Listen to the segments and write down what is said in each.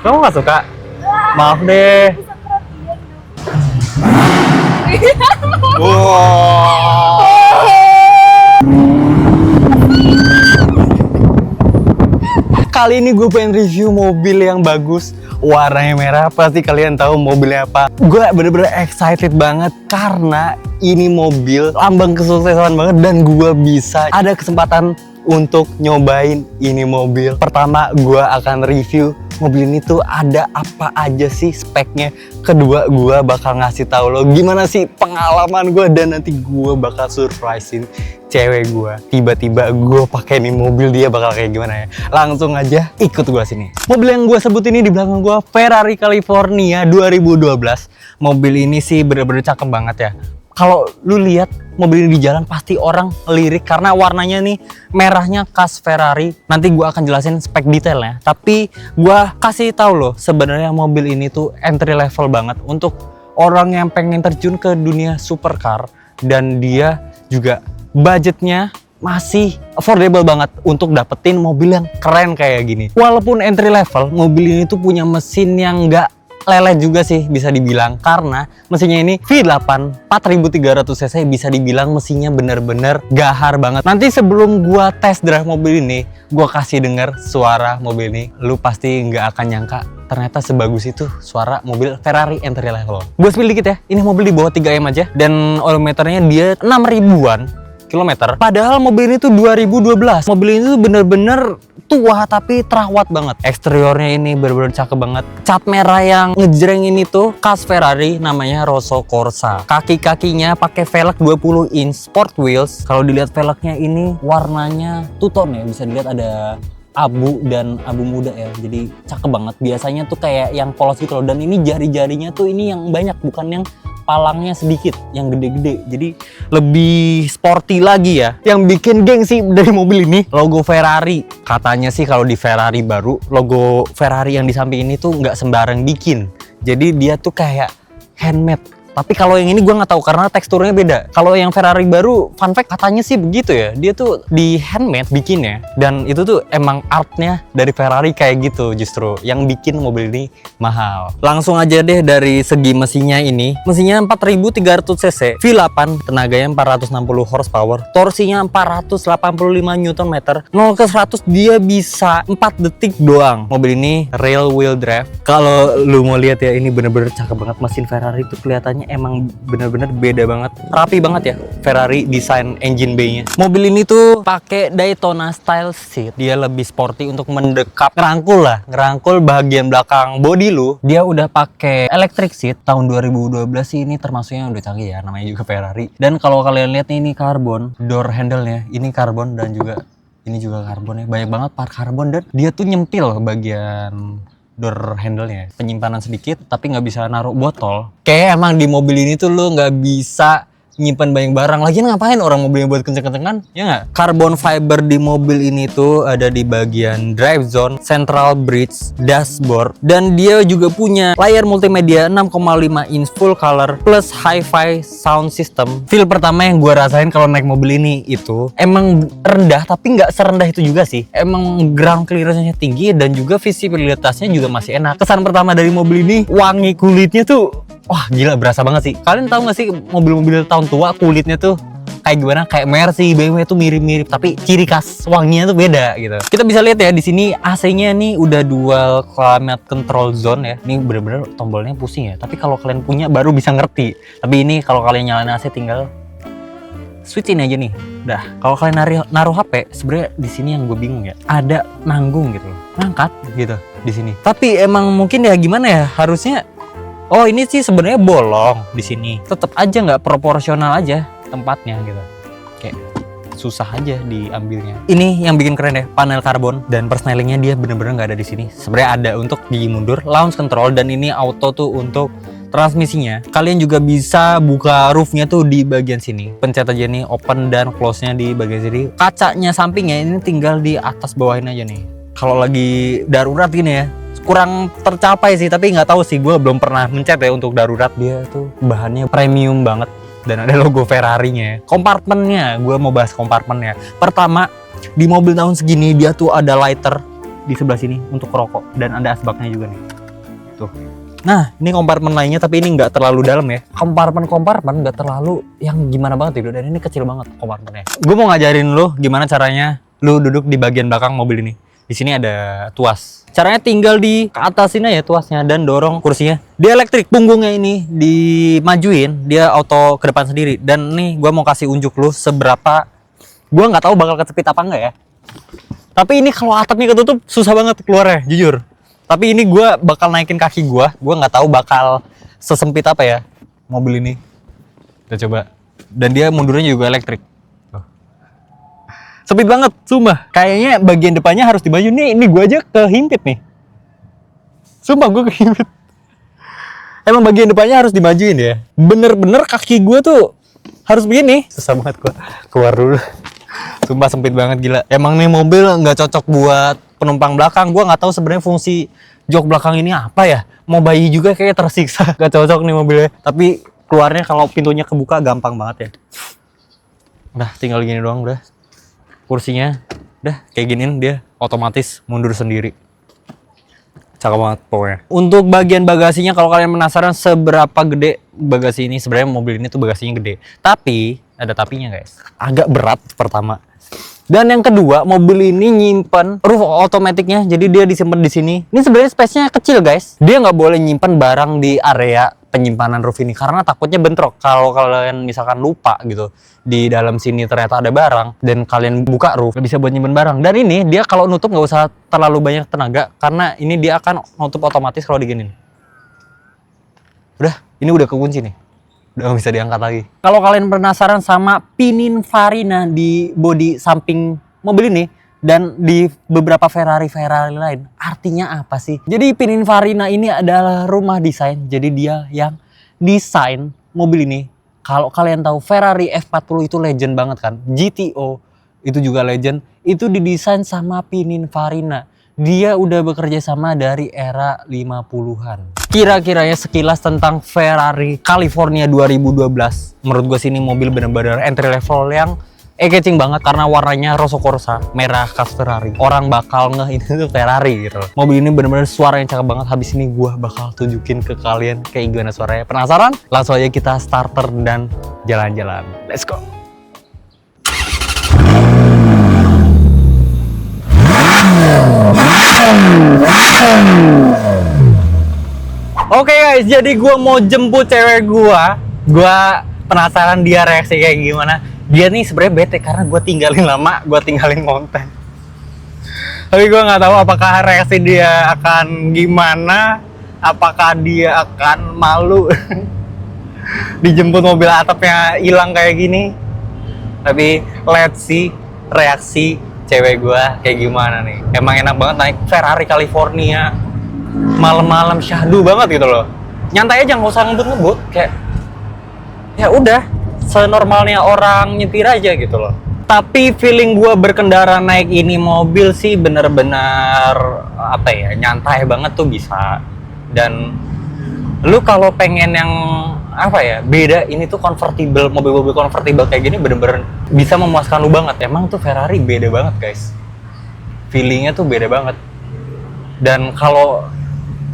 Kamu nggak suka? Maaf deh. Kali ini gue pengen review mobil yang bagus, warnanya merah. Pasti kalian tahu mobilnya apa. Gue bener-bener excited banget karena ini mobil lambang kesuksesan banget dan gue bisa ada kesempatan untuk nyobain ini mobil. Pertama, gue akan review mobil ini tuh ada apa aja sih speknya. Kedua, gue bakal ngasih tahu lo gimana sih pengalaman gue, dan nanti gue bakal surprisein cewek gue. Tiba-tiba gue pakai nih mobil, dia bakal kayak gimana ya. Langsung aja ikut gue sini. Mobil yang gue sebut ini di belakang gue Ferrari California 2012. Mobil ini sih bener-bener cakep banget ya. Kalau lu lihat mobil ini di jalan pasti orang lirik karena warnanya nih merahnya khas Ferrari. Nanti gue akan jelasin spek detailnya. Tapi gue kasih tahu loh, sebenarnya mobil ini tuh entry level banget untuk orang yang pengen terjun ke dunia supercar, dan dia juga budgetnya masih affordable banget untuk dapetin mobil yang keren kayak gini. Walaupun entry level, mobil ini tuh punya mesin yang nggak lele juga sih bisa dibilang, karena mesinnya ini V8 4300 cc, bisa dibilang mesinnya bener-bener gahar banget. Nanti sebelum gua test drive mobil ini, gua kasih denger suara mobil ini. Lu pasti nggak akan nyangka ternyata sebagus itu suara mobil Ferrari entry level. Gue spill dikit ya, ini mobil di bawah 3M aja dan odometernya dia 6.000-an kilometer. Padahal mobil ini tuh 2012. Mobil ini tuh bener-bener tua tapi terawat banget. Eksteriornya ini bener-bener cakep banget. Cat merah yang ngejreng ini tuh khas Ferrari, namanya Rosso Corsa. Kaki-kakinya pakai velg 20 inch sport wheels. Kalau dilihat velgnya ini warnanya two tone ya, bisa dilihat ada abu dan abu muda ya, jadi cakep banget. Biasanya tuh kayak yang polos gitu loh, dan ini jari-jarinya tuh ini yang banyak, bukan yang palangnya sedikit, yang gede-gede, jadi lebih sporty lagi ya. Yang bikin gengsi dari mobil ini logo Ferrari. Katanya sih kalau di Ferrari baru, logo Ferrari yang di samping ini tuh nggak sembarang bikin, jadi dia tuh kayak handmade. Tapi kalau yang ini gue nggak tahu karena teksturnya beda. Kalau yang Ferrari baru, fun fact katanya sih begitu ya, dia tuh di handmade bikinnya, dan itu tuh emang artnya dari Ferrari kayak gitu, justru yang bikin mobil ini mahal. Langsung aja deh dari segi mesinnya ini. Mesinnya 4300 cc, V8, tenaganya 460 horsepower, torsinya 485 Nm. 0 ke 100 dia bisa 4 detik doang. Mobil ini rear wheel drive. Kalau lu mau lihat ya, ini bener-bener cakep banget. Mesin Ferrari itu kelihatannya emang bener-bener beda banget, rapi banget ya Ferrari desain engine bay-nya. Mobil ini tuh pakai Daytona style seat, dia lebih sporty untuk mendekap, ngerangkul bagian belakang bodi lu. Dia udah pakai electric seat tahun 2012 sih, ini termasuknya udah canggih ya, namanya juga Ferrari. Dan kalau kalian lihat ini karbon, door handle-nya ini karbon, dan juga ini juga karbon ya, banyak banget part karbon, dan dia tuh nyempil bagian door handle-nya, penyimpanan sedikit tapi nggak bisa naruh botol. Kayak emang di mobil ini tuh lo nggak bisa nyimpan banyak barang. Lagian ngapain orang mobilnya buat kenceng-kencengan, ya nggak? Carbon fiber di mobil ini tuh ada di bagian drive zone, central bridge, dashboard, dan dia juga punya layar multimedia 6,5 inch full color plus hi-fi sound system. Feel pertama yang gue rasain kalau naik mobil ini itu emang rendah, tapi nggak serendah itu juga sih. Emang ground clearance-nya tinggi dan juga visibilitasnya juga masih enak. Kesan pertama dari mobil ini, wangi kulitnya tuh wah gila, berasa banget sih. Kalian tahu gak sih mobil-mobil tahun tua kulitnya tuh kayak gimana? Kayak Mercy, BMW tuh mirip-mirip, tapi ciri khas wanginya tuh beda gitu. Kita bisa lihat ya di sini AC-nya nih udah dual climate control zone ya. Ini bener-bener tombolnya pusing ya. Tapi kalau kalian punya baru bisa ngerti. Tapi ini kalau kalian nyalain AC tinggal switch ini aja nih. Dah, kalau kalian naruh HP, sebenarnya di sini yang gue bingung ya, ada nanggung gitu loh, ngangkat gitu di sini. Tapi emang mungkin ya gimana ya, harusnya oh ini sih sebenarnya bolong di sini. Tetap aja nggak proporsional aja tempatnya gitu. Kayak susah aja diambilnya. Ini yang bikin keren deh, panel karbon dan persnelingnya dia bener-bener nggak ada di sini. Sebenarnya ada untuk gigi mundur, launch control, dan ini auto tuh untuk transmisinya. Kalian juga bisa buka roofnya tuh di bagian sini. Pencet aja nih, open dan close-nya di bagian sini. Kacanya sampingnya ini tinggal di atas bawahin aja nih. Kalau lagi darurat gini ya, kurang tercapai sih, tapi nggak tahu sih, gue belum pernah mencet ya untuk darurat. Dia tuh bahannya premium banget dan ada logo Ferrari-nya. Kompartemennya, gue mau bahas kompartemennya. Pertama, di mobil tahun segini dia tuh ada lighter di sebelah sini untuk rokok, dan ada asbaknya juga nih. Tuh. Nah, ini kompartemen lainnya, tapi ini nggak terlalu dalam ya. Kompartemen nggak terlalu yang gimana banget gitu, dan ini kecil banget kompartemennya. Gue mau ngajarin lu gimana caranya lu duduk di bagian belakang mobil ini. Di sini ada tuas. Caranya tinggal di atasin aja tuasnya dan dorong kursinya. Dia elektrik, punggungnya ini dimajuin, dia auto ke depan sendiri. Dan nih gue mau kasih unjuk lu seberapa. Gue nggak tahu bakal kecepit apa enggak ya. Tapi ini kalau atapnya ketutup susah banget keluarnya, jujur. Tapi ini gue bakal naikin kaki gue nggak tahu bakal sesempit apa ya mobil ini. Kita coba. Dan dia mundurnya juga elektrik. Sempit banget, sumpah. Kayaknya bagian depannya harus dimaju. Ini gue aja kehimpit nih. Sumpah gue kehimpit. Emang bagian depannya harus dimajuin ya. Bener-bener kaki gue tuh harus begini. Susah banget gue keluar dulu. Sumpah sempit banget, gila. Emang nih mobil nggak cocok buat penumpang belakang. Gue nggak tahu sebenarnya fungsi jok belakang ini apa ya. Mau bayi juga kayak tersiksa. Gak cocok nih mobilnya. Tapi keluarnya kalau pintunya kebuka gampang banget ya. Udah tinggal gini doang udah. Kursinya udah kayak giniin, dia otomatis mundur sendiri. Cakep banget pokoknya. Untuk bagian bagasinya, kalau kalian penasaran seberapa gede bagasi ini, sebenarnya mobil ini tuh bagasinya gede. Tapi ada tapinya guys. Agak berat pertama. Dan yang kedua, mobil ini nyimpen roof otomatiknya, jadi dia disimpan di sini. Ini sebenarnya space-nya kecil guys. Dia nggak boleh nyimpan barang di area penyimpanan roof ini karena takutnya bentrok. Kalau kalian misalkan lupa gitu di dalam sini ternyata ada barang dan kalian buka roof, nggak bisa buat nyimpan barang. Dan ini dia kalau nutup nggak usah terlalu banyak tenaga karena ini dia akan nutup otomatis kalau diginin. Udah, ini udah kekunci nih. Udah gak bisa diangkat lagi. Kalau kalian penasaran sama Pininfarina di bodi samping mobil ini dan di beberapa Ferrari lain, artinya apa sih? Jadi Pininfarina ini adalah rumah desain. Jadi dia yang desain mobil ini. Kalau kalian tahu Ferrari F40 itu legend banget kan. GTO itu juga legend. Itu didesain sama Pininfarina. Dia udah bekerja sama dari era 50-an. Kira-kiranya sekilas tentang Ferrari California 2012. Menurut gue sih ini mobil bener-bener entry level yang eye-catching banget karena warnanya Rosso Corsa, merah khas Ferrari. Orang bakal ngeh ini tuh Ferrari gitu. Mobil ini bener-bener suaranya cakep banget. Habis ini gue bakal tunjukin ke kalian kayak gimana suaranya. Penasaran? Langsung aja kita starter dan jalan-jalan. Let's go! Oke guys, jadi gue mau jemput cewek gue penasaran dia reaksi kayak gimana. Dia nih sebenarnya bete karena gue tinggalin lama, gue tinggalin konten. Tapi gue nggak tahu apakah reaksi dia akan gimana, apakah dia akan malu dijemput mobil atapnya hilang kayak gini. Tapi let's see reaksi cewek gue kayak gimana nih. Emang enak banget naik Ferrari California malam-malam syahdu banget gitu loh. Nyantai aja, nggak usah ngebut-ngebut, kayak ya udah senormalnya orang nyetir aja gitu loh. Tapi feeling gue berkendara naik ini mobil sih bener-bener apa ya, nyantai banget tuh bisa. Dan lu kalau pengen yang apa ya, beda, ini tuh convertible, mobil-mobil convertible kayak gini bener-bener bisa memuaskan lu banget. Emang tuh Ferrari beda banget guys, feelingnya tuh beda banget. Dan kalau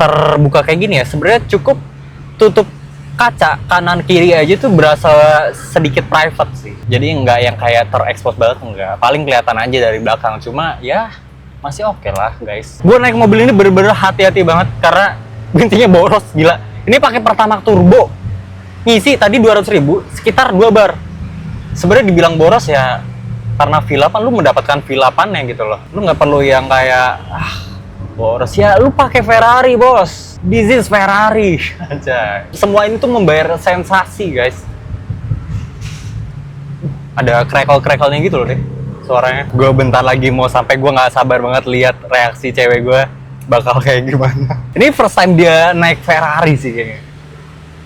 terbuka kayak gini ya, sebenarnya cukup tutup kaca kanan kiri aja tuh berasa sedikit private sih. Jadi nggak yang kayak terekspos banget, enggak. Paling kelihatan aja dari belakang, cuma ya masih oke lah guys. Gue naik mobil ini bener-bener hati-hati banget karena bintinya boros, gila. Ini pakai Pertamax turbo, ngisi tadi 200.000 sekitar 2 bar. Sebenarnya dibilang boros ya karena V8 lu mendapatkan V8-nya gitu loh. Lu nggak perlu yang kayak boros ya, lu pakai Ferrari bos, this is Ferrari aja. Semua ini tuh membayar sensasi guys. Ada krekel-krekelnya gitu loh deh suaranya. Gue bentar lagi mau sampai, gue nggak sabar banget lihat reaksi cewek gue bakal kayak gimana. Ini first time dia naik Ferrari sih kayaknya,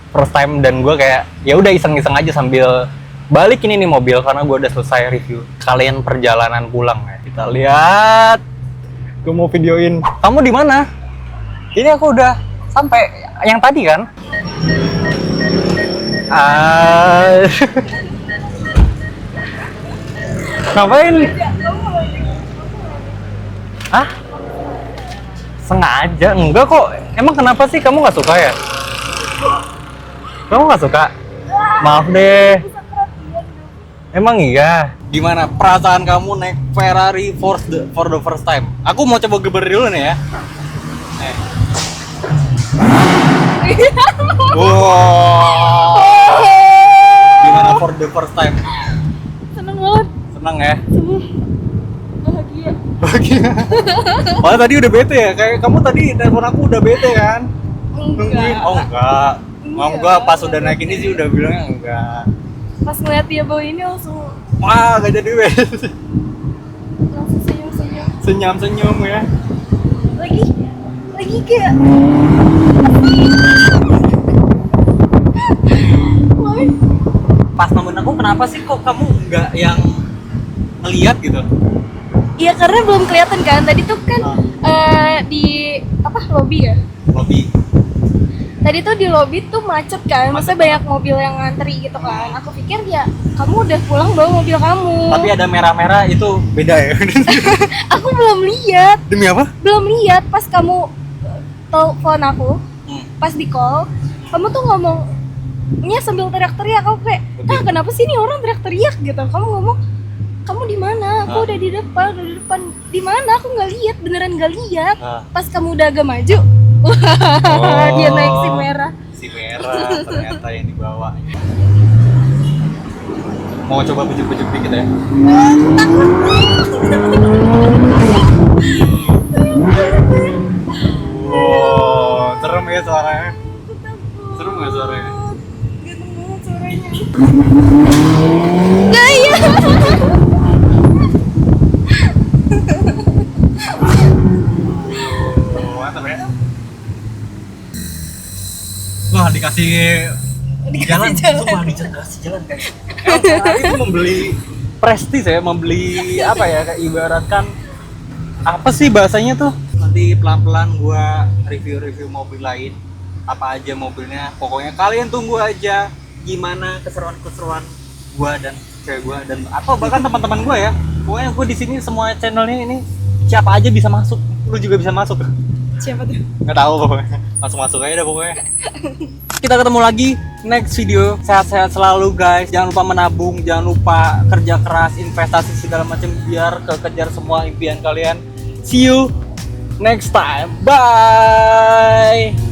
first time. Dan gue kayak ya udah iseng-iseng aja sambil balik ini nih mobil karena gue udah selesai review. Kalian perjalanan pulang ya, kita lihat. Gue mau videoin. Kamu di mana? Ini aku udah sampai yang tadi kan? Ngapain? Hah? Sengaja? Enggak kok. Emang kenapa sih kamu nggak suka ya? Kamu nggak suka? Maaf deh. Emang iya? Gimana perasaan kamu naik Ferrari for the first time? Aku mau coba geber dulu nih ya. Wow. Gimana for the first time? Seneng banget. Senang ya? Bahagia. Bahagia. Oh tadi udah bete ya? Kayak kamu tadi telepon aku udah bete kan? Nungguin? Oh enggak. Oh enggak, pas udah naik ini sih udah bilangnya enggak. Pas ngeliat dia bawa ini langsung Wah gak jadi bete. senyum-senyum. Senyum-senyum ya. Lagi kayak Why? Pas nemuin aku kenapa sih kok kamu nggak yang ngeliat gitu? Iya karena belum kelihatan kan. Tadi tuh kan di apa lobby ya? Lobby. Tadi tuh di lobby tuh macet kan. Maksudnya banyak mobil yang ngantri gitu kan. Aku pikir ya kamu udah pulang bawa mobil kamu. Tapi ada merah-merah itu beda ya? Aku belum lihat. Demi apa? Belum lihat pas kamu telepon aku. Pas di call, kamu tuh ngomongnya sambil teriak-teriak. Aku kayak, kenapa sih ini orang teriak-teriak gitu? Kamu ngomong, kamu di mana? Aku udah di depan. Di mana? Aku nggak lihat, beneran nggak lihat. Pas kamu udah agak maju, dia naik si merah. Si merah ternyata yang dibawa. Mau coba bujuk-bujuk dikit ya? Wow, serem ya suaranya. Serem nggak suaranya? Ganteng banget suaranya. Nah iya. Mantap ya. Wah dikasih jalan. Wah dikasih jalan guys. Itu membeli prestis ya, membeli apa ya, kayak ibaratkan apa sih bahasanya tuh? Nanti pelan-pelan gua review mobil lain, apa aja mobilnya. Pokoknya kalian tunggu aja gimana keseruan-keseruan gua dan cewek gua dan atau bahkan teman-teman gua ya. Pokoknya gua di sini semua channelnya ini siapa aja bisa masuk. Lu juga bisa masuk. Siapa tuh? Nggak tahu pokoknya. Langsung masuk aja dah pokoknya. Kita ketemu lagi next video. Sehat-sehat selalu guys. Jangan lupa menabung, jangan lupa kerja keras, investasi segala macam biar kekejar semua impian kalian. See you next time. Bye.